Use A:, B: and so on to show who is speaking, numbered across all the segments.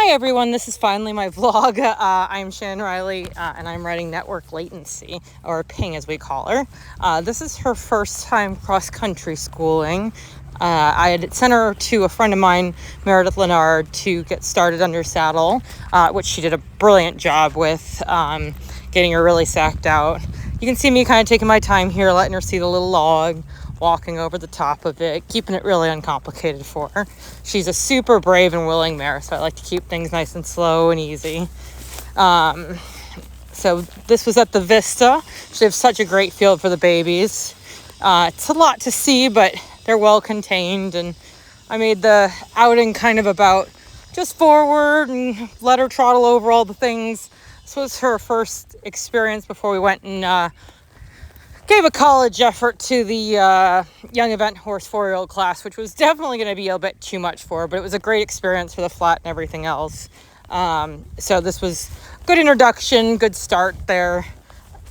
A: Hi everyone, this is finally my vlog. I'm Shannon Riley and I'm riding Network Latency, or Ping as we call her. This is her first time cross-country schooling. I had sent her to a friend of mine, Meredith Lennard, to get started under saddle, which she did a brilliant job with, getting her really sacked out. You can see me kind of taking my time here, letting her see the little log, walking over the top of it, keeping it really uncomplicated for her. She's a super brave and willing mare, so I like to keep things nice and slow and easy. So this was at the Vista. She has such a great field for the babies. It's a lot to see, but they're well contained, and I made the outing kind of about just forward and let her trottle over all the things. This was her first experience before we went and gave a college effort to the young event horse 4-year-old class, which was definitely going to be a bit too much for her, but it was a great experience for the flat and everything else. So this was good introduction, good start there.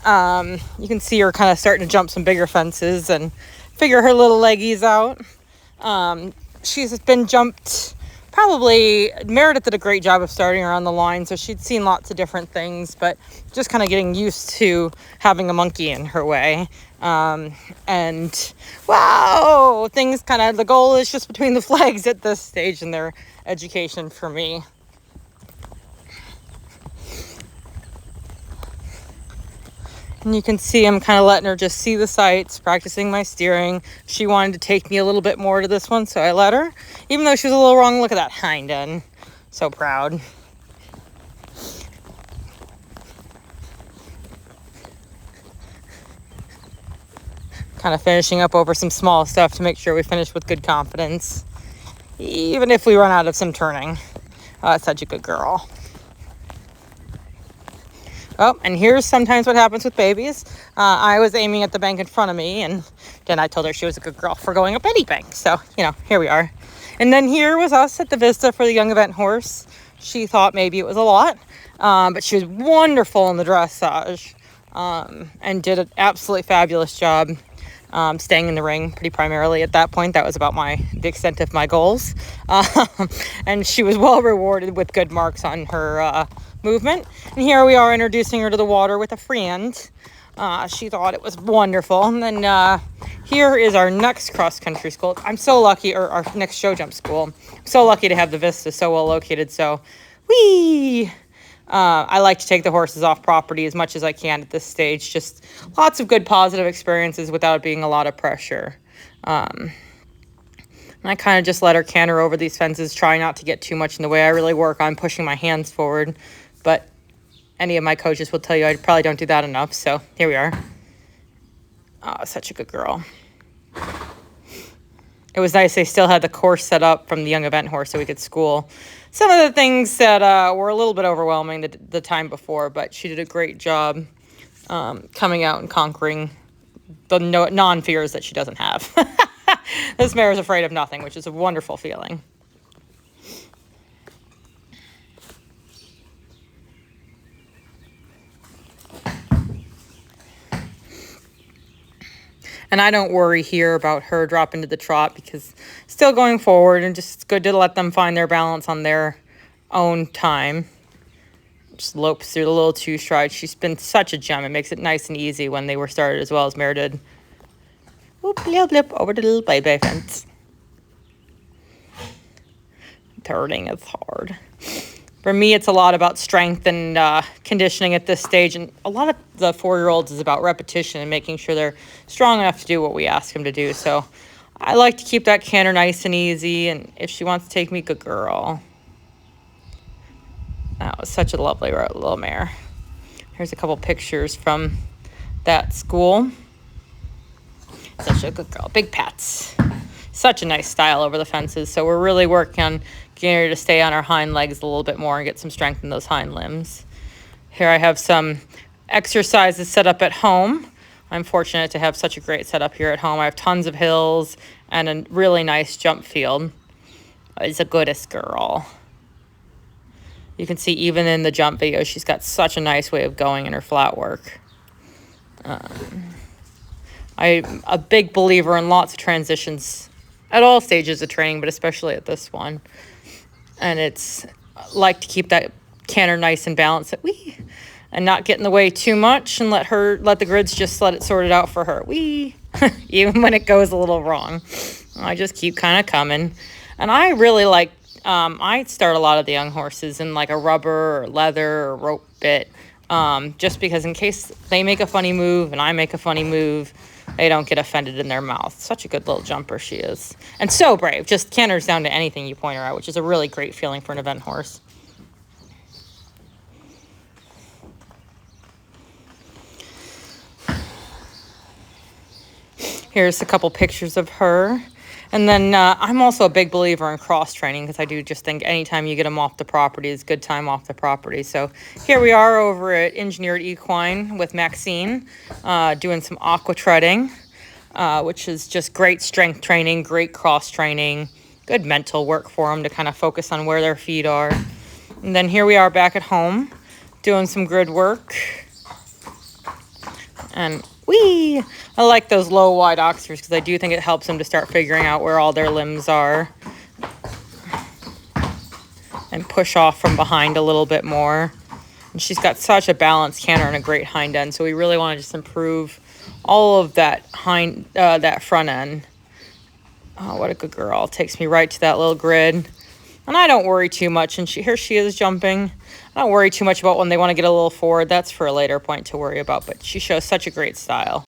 A: You can see her kind of starting to jump some bigger fences and figure her little leggies out. She's been jumped probably. Meredith did a great job of starting her on the line, so she'd seen lots of different things, but just kind of getting used to having a monkey in her way. And wow, things kind of, the goal is just between the flags at this stage in their education for me. And you can see I'm kind of letting her just see the sights, practicing my steering. She wanted to take me a little bit more to this one, so I let her. Even though she was a little wrong, look at that hind end. So proud. Kind of finishing up over some small stuff to make sure we finish with good confidence. Even if we run out of some turning. Oh, that's such a good girl. Oh, and here's sometimes what happens with babies. I was aiming at the bank in front of me, and then I told her she was a good girl for going up any bank. So, here we are. And then here was us at the Vista for the young event horse. She thought maybe it was a lot, but she was wonderful in the dressage, and did an absolutely fabulous job staying in the ring pretty primarily at that point. That was about the extent of my goals. And she was well rewarded with good marks on her movement. And here we are introducing her to the water with a friend. She thought it was wonderful. And then here is our next cross-country school. I'm so lucky, or our next show jump school. I'm so lucky to have the Vista so well located. So, I like to take the horses off property as much as I can at this stage. Just lots of good positive experiences without it being a lot of pressure. And I kind of just let her canter over these fences, try not to get too much in the way. I really work on pushing my hands forward, but any of my coaches will tell you I probably don't do that enough. So here we are. Oh, such a good girl. It was nice they still had the course set up from the young event horse so we could school some of the things that were a little bit overwhelming the time before, but she did a great job coming out and conquering the non-fears that she doesn't have. This mare is afraid of nothing, which is a wonderful feeling. And I don't worry here about her dropping to the trot because still going forward, and just good to let them find their balance on their own time. Just lopes through the little two strides. She's been such a gem. It makes it nice and easy when they were started as well as Mare did. Whoop, blip, blip, over the little baby fence. Turning is hard. For me, it's a lot about strength and conditioning at this stage. And a lot of the 4-year-olds is about repetition and making sure they're strong enough to do what we ask them to do. So I like to keep that canter nice and easy. And if she wants to take me, good girl. That was such a lovely little mare. Here's a couple pictures from that school. Such a good girl. Big pats. Such a nice style over the fences. So we're really working on getting her to stay on her hind legs a little bit more and get some strength in those hind limbs. Here I have some exercises set up at home. I'm fortunate to have such a great setup here at home. I have tons of hills and a really nice jump field. It's a goodest girl. You can see even in the jump video, she's got such a nice way of going in her flat work. I'm a big believer in lots of transitions at all stages of training, but especially at this one. And it's like to keep that canter nice and balanced. Wee. And not get in the way too much, and let the grids just let it sort it out for her. Wee. Even when it goes a little wrong. I just keep kind of coming. And I really like, I start a lot of the young horses in like a rubber or leather or rope bit, just because in case they make a funny move and I make a funny move, they don't get offended in their mouth. Such a good little jumper she is. And so brave. Just canters down to anything you point her at, which is a really great feeling for an event horse. Here's a couple pictures of her. And then I'm also a big believer in cross training, because I do just think anytime you get them off the property is a good time off the property. So here we are over at Engineered Equine with Maxine, doing some aqua treading, which is just great strength training, great cross training, good mental work for them to kind of focus on where their feet are. And then here we are back at home doing some grid work. And wee! I like those low, wide oxers because I do think it helps them to start figuring out where all their limbs are. And push off from behind a little bit more. And she's got such a balanced canter and a great hind end, so we really want to just improve all of that that front end. Oh, what a good girl. Takes me right to that little grid. And I don't worry too much. And here she is jumping. I don't worry too much about when they want to get a little forward. That's for a later point to worry about. But she shows such a great style.